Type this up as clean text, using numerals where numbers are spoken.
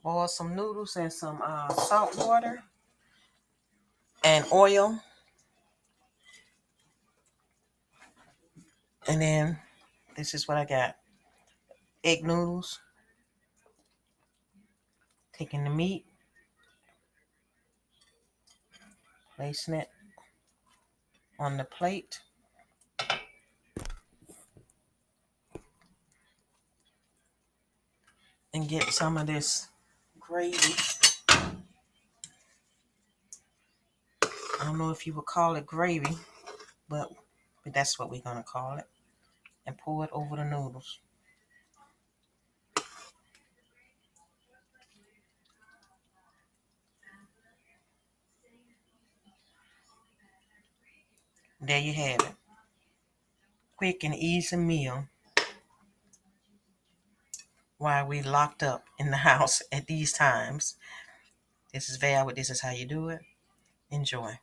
Boil some noodles in some salt water and oil. And then this is what I got. Egg noodles. Taking the meat. Placing it on the plate. And get some of this gravy. I don't know if you would call it gravy, but that's what we're going to call it. And pour it over the noodles. There you have it. Quick and easy meal while we locked up in the house at these times. This is Val. This is how you do it. Enjoy.